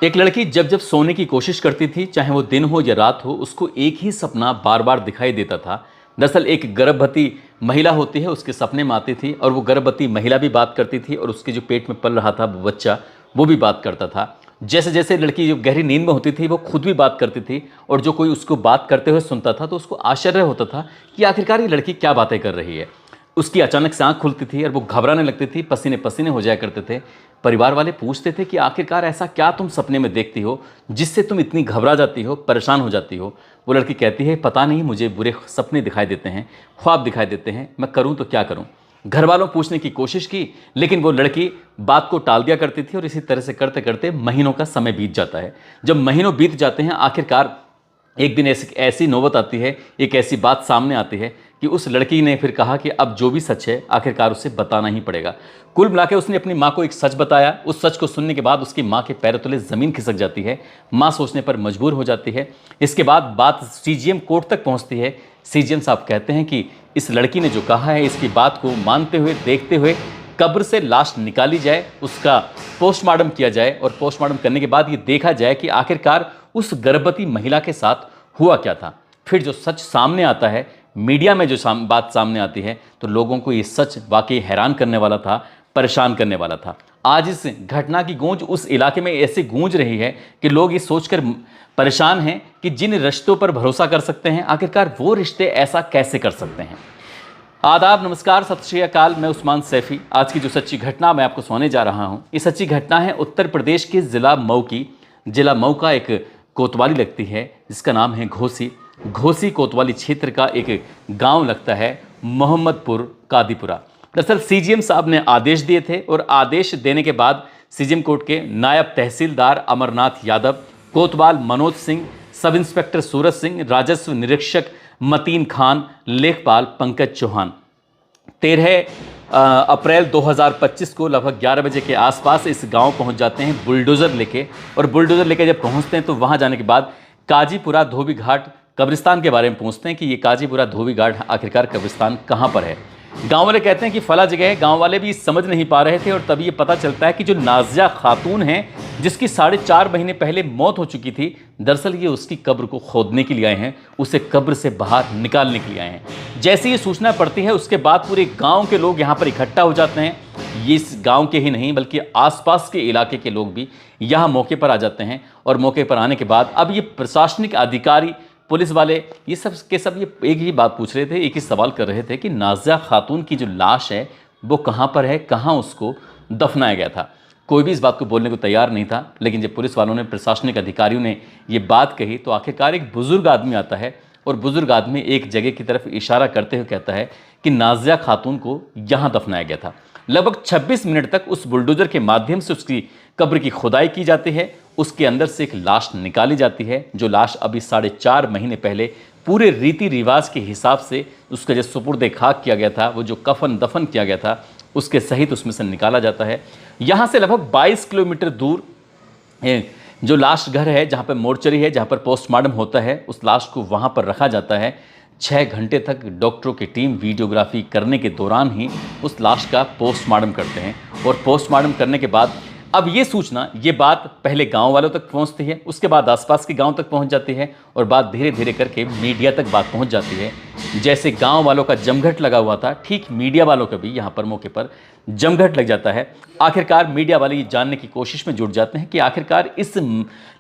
एक लड़की जब जब सोने की कोशिश करती थी, चाहे वो दिन हो या रात हो, उसको एक ही सपना बार बार दिखाई देता था। दरअसल एक गर्भवती महिला होती है, उसके सपने में आती थी और वो गर्भवती महिला भी बात करती थी और उसके जो पेट में पल रहा था वो बच्चा, वो भी बात करता था। जैसे जैसे लड़की जो गहरी नींद में होती थी वो खुद भी बात करती थी और जो कोई उसको बात करते हुए सुनता था तो उसको आश्चर्य होता था कि आखिरकार ये लड़की क्या बातें कर रही है। उसकी अचानक से आँख खुलती थी और वो घबराने लगती थी, पसीने पसीने हो जाया करते थे। परिवार वाले पूछते थे कि आखिरकार ऐसा क्या तुम सपने में देखती हो जिससे तुम इतनी घबरा जाती हो, परेशान हो जाती हो। वो लड़की कहती है, पता नहीं, मुझे बुरे सपने दिखाई देते हैं, ख्वाब दिखाई देते हैं, मैं करूं तो क्या करूं। घर वालों पूछने की कोशिश की, लेकिन वो लड़की बात को टाल दिया करती थी और इसी तरह से करते करते महीनों का समय बीत जाता है। जब महीनों बीत जाते हैं, आखिरकार एक दिन ऐसी ऐसी नौबत आती है, एक ऐसी बात सामने आती है कि उस लड़की ने फिर कहा कि अब जो भी सच है आखिरकार उसे बताना ही पड़ेगा। कुल मिला के उसने अपनी माँ को एक सच बताया। उस सच को सुनने के बाद उसकी माँ के पैरों तले ज़मीन खिसक जाती है। माँ सोचने पर मजबूर हो जाती है। इसके बाद बात सीजीएम कोर्ट तक पहुँचती है। सीजीएम साहब कहते हैं कि इस लड़की ने जो कहा है इसकी बात को मानते हुए, देखते हुए कब्र से लाश निकाली जाए, उसका पोस्टमार्टम किया जाए और पोस्टमार्टम करने के बाद ये देखा जाए कि आखिरकार उस गर्भवती महिला के साथ हुआ क्या था। फिर जो सच सामने आता है, मीडिया में जो बात सामने आती है, तो लोगों को ये सच वाकई हैरान करने वाला था, परेशान करने वाला था। आज इस घटना की गूंज उस इलाके में ऐसे गूंज रही है कि लोग ये सोचकर परेशान हैं कि जिन रिश्तों पर भरोसा कर सकते हैं, आखिरकार वो रिश्ते ऐसा कैसे कर सकते हैं। आदाब, नमस्कार, सत श्री अकाल। मैं उस्मान सैफी। आज की जो सच्ची घटना मैं आपको सुनाने जा रहा हूँ, ये सच्ची घटना है उत्तर प्रदेश के ज़िला मऊ की। ज़िला मऊ का एक कोतवाली लगती है जिसका नाम है घोसी। घोसी कोतवाली क्षेत्र का एक गांव लगता है मोहम्मदपुर कादीपुरा। दरअसल सीजीएम साहब ने आदेश दिए थे और आदेश देने के बाद सीजीएम कोर्ट के नायब तहसीलदार अमरनाथ यादव, कोतवाल मनोज सिंह, सब इंस्पेक्टर सूरज सिंह, राजस्व निरीक्षक मतीन खान, लेखपाल पंकज चौहान 13 अप्रैल 2025 को लगभग 11 बजे के आसपास इस गांव पहुंच जाते हैं बुलडोज़र लेके। और बुलडोज़र लेके जब पहुंचते हैं तो वहां जाने के बाद काजीपुरा धोबी घाट कब्रिस्तान के बारे में पूछते हैं कि ये काजीपुरा धोबी घाट आखिरकार कब्रिस्तान कहाँ पर है। गांव वाले कहते हैं कि फला जगह है। गांव वाले भी समझ नहीं पा रहे थे और तभी ये पता चलता है कि जो नाजिया खातून है जिसकी 4.5 महीने पहले मौत हो चुकी थी, दरअसल ये उसकी कब्र को खोदने के लिए आए हैं, उसे कब्र से बाहर निकालने के लिए आए हैं। जैसे ये सूचना पड़ती है उसके बाद पूरे गांव के लोग यहाँ पर इकट्ठा हो जाते हैं। ये इस गांव के ही नहीं बल्कि आसपास के इलाके के लोग भी यहाँ मौके पर आ जाते हैं। और मौके पर आने के बाद अब ये प्रशासनिक अधिकारी, पुलिस वाले, ये सब के सब ये एक ही बात पूछ रहे थे, एक ही सवाल कर रहे थे कि नाजिया खातून की जो लाश है वो कहाँ पर है, कहाँ उसको दफनाया गया था। कोई भी इस बात को बोलने को तैयार नहीं था। लेकिन जब पुलिस वालों ने, प्रशासनिक अधिकारियों ने ये बात कही तो आखिरकार एक बुजुर्ग आदमी आता है और बुजुर्ग आदमी एक जगह की तरफ इशारा करते हुए कहता है कि नाजिया खातून को यहाँ दफनाया गया था। लगभग 26 मिनट तक उस बुलडोजर के माध्यम से उसकी कब्र की खुदाई की जाती है। उसके अंदर से एक लाश निकाली जाती है, जो लाश अभी 4.5 महीने पहले पूरे रीति रिवाज के हिसाब से उसका जो सुपुर्द खाक किया गया था, वो जो कफन दफन किया गया था, उसके सहित उसमें से निकाला जाता है। यहाँ से लगभग 22 किलोमीटर दूर जो लाश घर है, जहाँ पर मोर्चरी है, जहाँ पर पोस्टमार्टम होता है, उस लाश को वहाँ पर रखा जाता है। 6 घंटे तक डॉक्टरों की टीम वीडियोग्राफी करने के दौरान ही उस लाश का पोस्टमार्टम करते हैं। और पोस्टमार्टम करने के बाद अब ये सूचना, ये बात पहले गांव वालों तक पहुंचती है, उसके बाद आसपास के गांव तक पहुंच जाती है और बात धीरे धीरे करके मीडिया तक बात पहुंच जाती है। जैसे गांव वालों का जमघट लगा हुआ था, ठीक मीडिया वालों का भी यहाँ पर मौके पर जमघट लग जाता है। आखिरकार मीडिया वाले ये जानने की कोशिश में जुट जाते हैं कि आखिरकार इस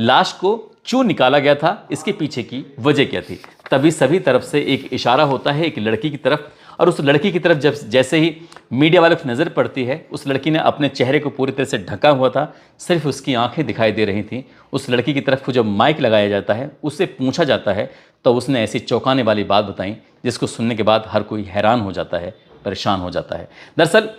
लाश को क्यों निकाला गया था, इसके पीछे की वजह क्या थी। तभी सभी तरफ से एक इशारा होता है एक लड़की की तरफ, और उस लड़की की तरफ जब जैसे ही मीडिया वालों की नज़र पड़ती है, उस लड़की ने अपने चेहरे को पूरी तरह से ढका हुआ था, सिर्फ उसकी आंखें दिखाई दे रही थीं। उस लड़की की तरफ जब माइक लगाया जाता है, उससे पूछा जाता है, तो उसने ऐसी चौंकाने वाली बात बताई जिसको सुनने के बाद हर कोई हैरान हो जाता है, परेशान हो जाता है। दरअसल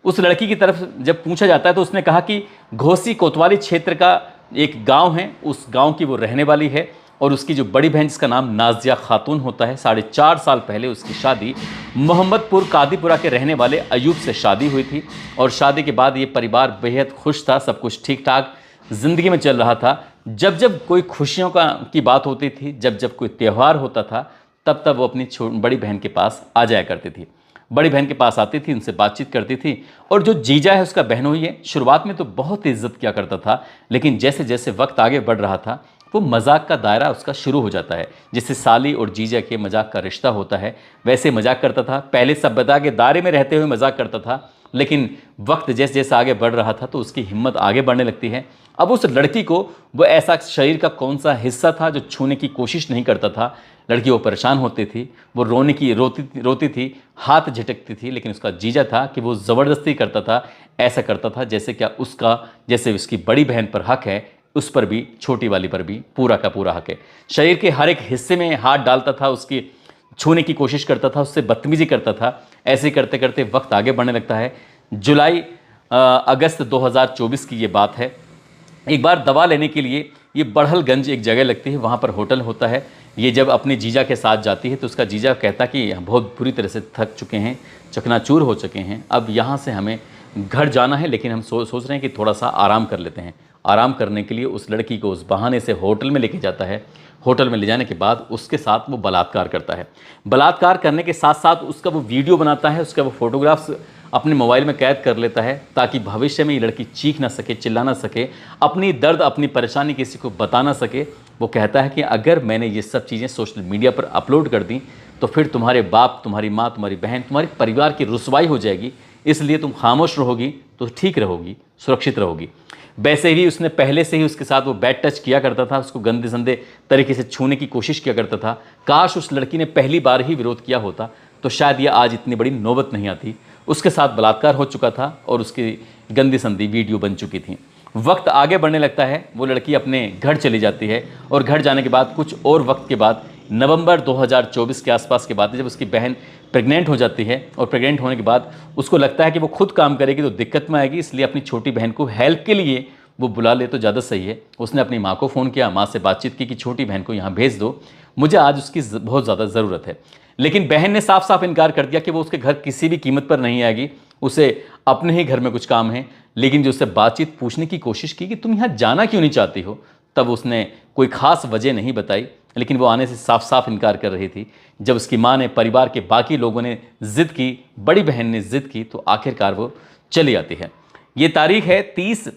उस लड़की की तरफ जब पूछा जाता है तो उसने कहा कि घोसी कोतवाली क्षेत्र का एक गाँव है, उस गाँव की वो रहने वाली है और उसकी जो बड़ी बहन जिसका नाम नाजिया खातून होता है, 4.5 साल पहले उसकी शादी मोहम्मदपुर कादीपुरा के रहने वाले अयूब से शादी हुई थी। और शादी के बाद ये परिवार बेहद खुश था, सब कुछ ठीक ठाक ज़िंदगी में चल रहा था। जब जब कोई खुशियों की बात होती थी, जब जब कोई त्यौहार होता था, तब तब वो अपनी बड़ी बहन के पास आ जाया करती थी। बड़ी बहन के पास आती थी, उनसे बातचीत करती थी। और जो जीजा है उसका बहनोई है, शुरुआत में तो बहुत इज्जत किया करता था, लेकिन जैसे जैसे वक्त आगे बढ़ रहा था वो मजाक का दायरा उसका शुरू हो जाता है। जैसे साली और जीजा के मजाक का रिश्ता होता है वैसे मजाक करता था। पहले सभ्यता के दायरे में रहते हुए मजाक करता था, लेकिन वक्त जैसे जैसे आगे बढ़ रहा था तो उसकी हिम्मत आगे बढ़ने लगती है। अब उस लड़की को वो ऐसा शरीर का कौन सा हिस्सा था जो छूने की कोशिश नहीं करता था। लड़की वो परेशान होती थी, वो रोती थी, हाथ झटकती थी, लेकिन उसका जीजा था कि वो ज़बरदस्ती करता था, ऐसा करता था जैसे क्या उसका, जैसे उसकी बड़ी बहन पर हक है उस पर भी, छोटी वाली पर भी पूरा का पूरा हक है। शरीर के हर एक हिस्से में हाथ डालता था, उसकी छूने की कोशिश करता था, उससे बदतमीजी करता था। ऐसे करते करते वक्त आगे बढ़ने लगता है। जुलाई अगस्त 2024 की ये बात है। एक बार दवा लेने के लिए ये बड़हलगंज एक जगह लगती है, वहाँ पर होटल होता है। ये जब अपने जीजा के साथ जाती है तो उसका जीजा कहता कि बहुत बुरी तरह से थक चुके हैं, चकनाचूर हो चुके हैं, अब यहाँ से हमें घर जाना है, लेकिन हम सोच रहे हैं कि थोड़ा सा आराम कर लेते हैं। आराम करने के लिए उस लड़की को उस बहाने से होटल में लेके जाता है। होटल में ले जाने के बाद उसके साथ वो बलात्कार करता है। बलात्कार करने के साथ साथ उसका वो वीडियो बनाता है, उसका वो फोटोग्राफ्स अपने मोबाइल में कैद कर लेता है, ताकि भविष्य में ये लड़की चीख ना सके, चिल्ला ना सके, अपनी दर्द, अपनी परेशानी किसी को बता ना सके। वो कहता है कि अगर मैंने ये सब चीज़ें सोशल मीडिया पर अपलोड कर दी तो फिर तुम्हारे बाप, तुम्हारी माँ, तुम्हारी बहन, तुम्हारे परिवार की रुसवाई हो जाएगी, इसलिए तुम खामोश रहोगी तो ठीक रहोगी, सुरक्षित रहोगी। वैसे ही उसने पहले से ही उसके साथ वो बैड टच किया करता था, उसको गंदे संदे तरीके से छूने की कोशिश किया करता था। काश उस लड़की ने पहली बार ही विरोध किया होता तो शायद ये आज इतनी बड़ी नौबत नहीं आती। उसके साथ बलात्कार हो चुका था और उसकी गंदी संदी वीडियो बन चुकी थी। वक्त आगे बढ़ने लगता है, वो लड़की अपने घर चली जाती है और घर जाने के बाद कुछ और वक्त के बाद नवंबर 2024 के आसपास की बात है, जब उसकी बहन प्रेग्नेंट हो जाती है और प्रेग्नेंट होने के बाद उसको लगता है कि वो खुद काम करेगी तो दिक्कत में आएगी, इसलिए अपनी छोटी बहन को हेल्प के लिए वो बुला ले तो ज़्यादा सही है। उसने अपनी माँ को फ़ोन किया, माँ से बातचीत की कि छोटी बहन को यहाँ भेज दो, मुझे आज उसकी बहुत ज़्यादा ज़रूरत है। लेकिन बहन ने साफ साफ इनकार कर दिया कि वो उसके घर किसी भी कीमत पर नहीं आएगी, उसे अपने ही घर में कुछ काम है। लेकिन जो उससे बातचीत पूछने की कोशिश की कि तुम यहाँ जाना क्यों नहीं चाहती हो, तब उसने कोई ख़ास वजह नहीं बताई, लेकिन वो आने से साफ साफ इनकार कर रही थी। जब उसकी माँ ने, परिवार के बाकी लोगों ने ज़िद की, बड़ी बहन ने ज़िद की, तो आखिरकार वो चली आती है। ये तारीख है 30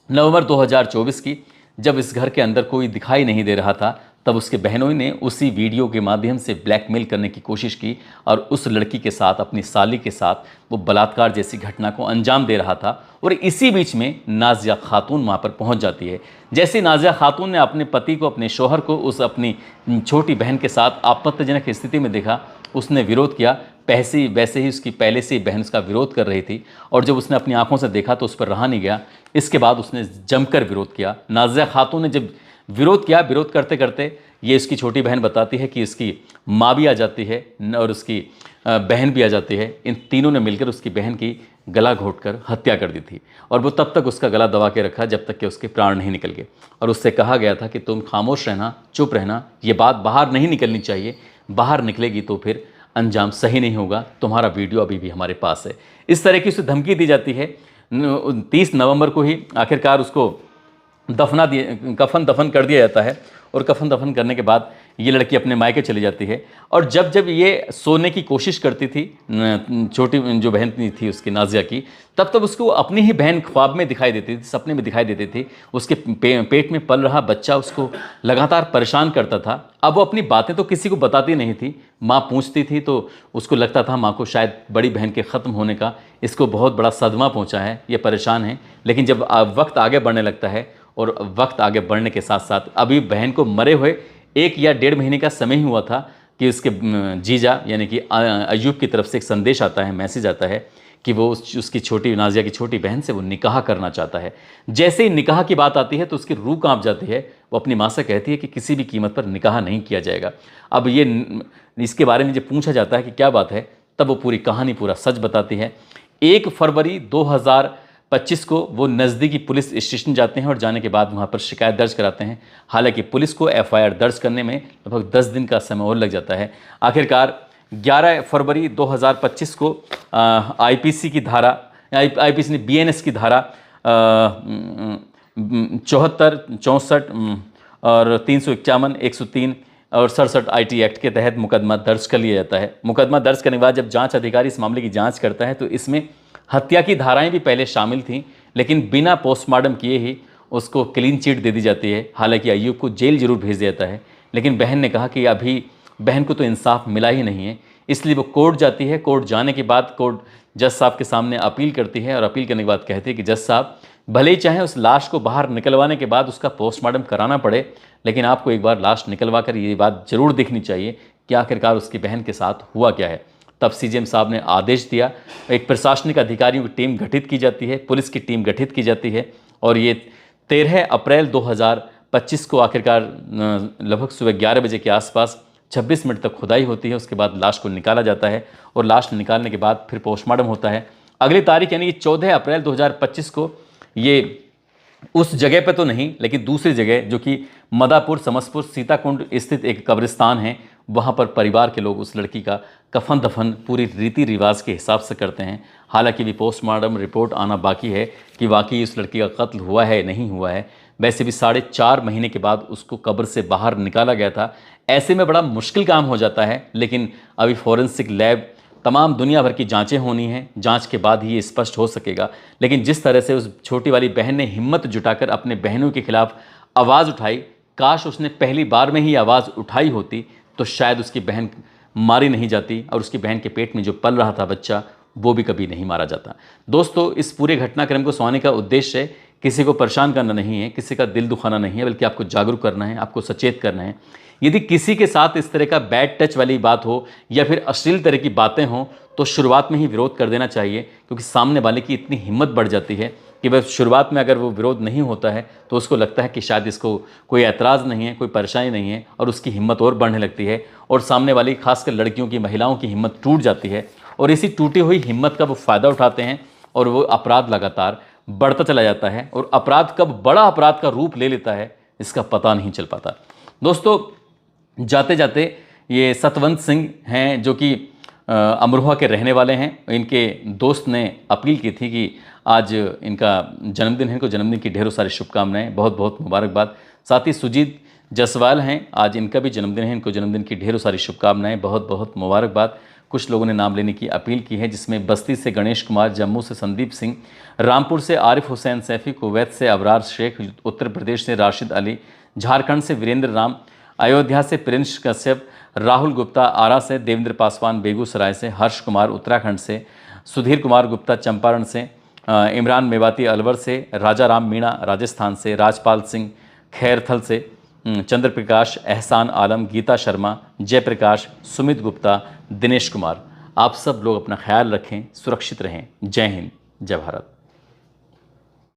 नवंबर 2024 की। जब इस घर के अंदर कोई दिखाई नहीं दे रहा था तब उसके बहनों ने उसी वीडियो के माध्यम से ब्लैकमेल करने की कोशिश की और उस लड़की के साथ, अपनी साली के साथ वो बलात्कार जैसी घटना को अंजाम दे रहा था। और इसी बीच में नाजिया खातून वहाँ पर पहुँच जाती है। जैसे नाजिया खातून ने अपने पति को, अपने शोहर को उस अपनी छोटी बहन के साथ आपत्तिजनक स्थिति में देखा, उसने विरोध किया। वैसे ही उसकी पहले से ही बहन उसका विरोध कर रही थी और जब उसने अपनी आंखों से देखा तो उस पर रहा नहीं गया। इसके बाद उसने जमकर विरोध किया। नाजिया खातून ने जब विरोध किया, विरोध करते करते ये उसकी छोटी बहन बताती है कि उसकी माँ भी आ जाती है और उसकी बहन भी आ जाती है। इन तीनों ने मिलकर उसकी बहन की गला घोंटकर हत्या कर दी थी और वो तब तक उसका गला दबा के रखा जब तक कि उसके प्राण नहीं निकल गए। और उससे कहा गया था कि तुम खामोश रहना, चुप रहना, ये बात बाहर नहीं निकलनी चाहिए, बाहर निकलेगी तो फिर अंजाम सही नहीं होगा, तुम्हारा वीडियो अभी भी हमारे पास है। इस तरह की उसे धमकी दी जाती है। 30 नवंबर को ही आखिरकार उसको कफन दफन कर दिया जाता है और कफन दफन करने के बाद ये लड़की अपने मायके चली जाती है। और जब जब ये सोने की कोशिश करती थी, छोटी जो बहन थी उसकी, नाजिया की, तब तब उसको अपनी ही बहन ख्वाब में दिखाई देती थी, सपने में दिखाई देती थी। उसके पेट में पल रहा बच्चा उसको लगातार परेशान करता था। अब वो अपनी बातें तो किसी को बताती नहीं थी, माँ पूछती थी तो उसको लगता था माँ को शायद बड़ी बहन के ख़त्म होने का इसको बहुत बड़ा सदमा पहुँचा है, ये परेशान है। लेकिन जब वक्त आगे बढ़ने लगता है और वक्त आगे बढ़ने के साथ साथ अभी बहन को मरे हुए 1 या 1.5 महीने का समय ही हुआ था कि उसके जीजा यानी कि अयूब की तरफ से एक संदेश आता है, मैसेज आता है कि वो उसकी छोटी, नाजिया की छोटी बहन से वो निकाह करना चाहता है। जैसे ही निकाह की बात आती है तो उसकी रूह कांप जाती है। वो अपनी माँ से कहती है कि किसी भी कीमत पर निकाह नहीं किया जाएगा। अब ये इसके बारे में जब पूछा जाता है कि क्या बात है, तब वो पूरी कहानी, पूरा सच बताती है। 1 फरवरी 2025 को वो नज़दीकी पुलिस स्टेशन जाते हैं और जाने के बाद वहाँ पर शिकायत दर्ज कराते हैं। हालांकि पुलिस को FIR दर्ज करने में लगभग 10 दिन का समय और लग जाता है। आखिरकार 11 फरवरी 2025 को IPC की धारा, IPC ने BNS की धारा 74, 64 और 351, 103 और 67 IT एक्ट के तहत मुकदमा दर्ज कर लिया जाता है। मुकदमा दर्ज करने के बाद जब जांच अधिकारी इस मामले की जांच करता है तो इसमें हत्या की धाराएं भी पहले शामिल थीं, लेकिन बिना पोस्टमार्टम किए ही उसको क्लीन चिट दे दी जाती है। हालांकि अय्यूब को जेल जरूर भेज दिया जाता है, लेकिन बहन ने कहा कि अभी बहन को तो इंसाफ मिला ही नहीं है, इसलिए वो कोर्ट जाती है। कोर्ट जाने के बाद कोर्ट जज साहब के सामने अपील करती है और अपील करने के बाद कहती है कि जज साहब, भले ही चाहे उस लाश को बाहर निकलवाने के बाद उसका पोस्टमार्टम कराना पड़े, लेकिन आपको एक बार लाश निकलवा कर ये बात जरूर देखनी चाहिए कि आखिरकार उसकी बहन के साथ हुआ क्या है। तब CJM साहब ने आदेश दिया, एक प्रशासनिक अधिकारियों की टीम गठित की जाती है, पुलिस की टीम गठित की जाती है और ये 13 अप्रैल 2025 को आखिरकार लगभग सुबह 11 बजे के आसपास 26 मिनट तक खुदाई होती है। उसके बाद लाश को निकाला जाता है और लाश निकालने के बाद फिर पोस्टमार्टम होता है। अगली तारीख यानी कि 14 अप्रैल 2025 को ये उस जगह पे तो नहीं, लेकिन दूसरी जगह जो कि मदापुर समसपुर सीताकुंड स्थित एक कब्रिस्तान है, वहाँ पर परिवार के लोग उस लड़की का कफन दफन पूरी रीति रिवाज के हिसाब से करते हैं। हालांकि भी पोस्टमार्टम रिपोर्ट आना बाकी है कि वाकई उस लड़की का कत्ल हुआ है नहीं हुआ है। वैसे भी 4.5 महीने के बाद उसको कब्र से बाहर निकाला गया था। ऐसे में बड़ा मुश्किल काम हो जाता है, लेकिन अभी फॉरेंसिक लैब तमाम दुनिया भर की जांचें होनी हैं, जांच के बाद ही ये स्पष्ट हो सकेगा। लेकिन जिस तरह से उस छोटी वाली बहन ने हिम्मत जुटाकर अपने बहनों के खिलाफ आवाज़ उठाई, काश उसने पहली बार में ही आवाज़ उठाई होती तो शायद उसकी बहन मारी नहीं जाती और उसकी बहन के पेट में जो पल रहा था बच्चा, वो भी कभी नहीं मारा जाता। दोस्तों, इस पूरे घटनाक्रम को सुनाने का उद्देश्य किसी को परेशान करना नहीं है, किसी का दिल दुखाना नहीं है, बल्कि आपको जागरूक करना है, आपको सचेत करना है। यदि किसी के साथ इस तरह का बैड टच वाली बात हो या फिर अश्लील तरह की बातें हों तो शुरुआत में ही विरोध कर देना चाहिए, क्योंकि सामने वाले की इतनी हिम्मत बढ़ जाती है कि वह शुरुआत में अगर वो विरोध नहीं होता है तो उसको लगता है कि शायद इसको कोई ऐतराज़ नहीं है, कोई परेशानी नहीं है, और उसकी हिम्मत और बढ़ने लगती है और सामने वाली खासकर लड़कियों की, महिलाओं की हिम्मत टूट जाती है और इसी टूटी हुई हिम्मत का वो फ़ायदा उठाते हैं और वो अपराध लगातार बढ़ता चला जाता है और अपराध कब बड़ा अपराध का रूप ले लेता है इसका पता नहीं चल पाता। दोस्तों, जाते जाते ये सतवंत सिंह हैं जो कि अमरोहा के रहने वाले हैं। इनके दोस्त ने अपील की थी कि आज इनका जन्मदिन है, इनको जन्मदिन की ढेरों सारी शुभकामनाएं, बहुत बहुत मुबारकबाद। साथ ही सुजीत जसवाल हैं, आज इनका भी जन्मदिन है, इनको जन्मदिन की ढेरों सारी शुभकामनाएं, बहुत बहुत मुबारकबाद। कुछ लोगों ने नाम लेने की अपील की है, जिसमें बस्ती से गणेश कुमार, जम्मू से संदीप सिंह, रामपुर से आरिफ हुसैन सैफ़ी, कुवैत से अबरार शेख, उत्तर प्रदेश से राशिद अली, झारखंड से वीरेंद्र राम, अयोध्या से प्रिंस कश्यप, राहुल गुप्ता आरा से, देवेंद्र पासवान बेगूसराय से, हर्ष कुमार उत्तराखंड से, सुधीर कुमार गुप्ता चंपारण से, इमरान मेवाती अलवर से, राजा राम मीणा राजस्थान से, राजपाल सिंह खैरथल से, चंद्र प्रकाश, एहसान आलम, गीता शर्मा, जयप्रकाश, सुमित गुप्ता, दिनेश कुमार। आप सब लोग अपना ख्याल रखें, सुरक्षित रहें। जय हिंद, जय भारत।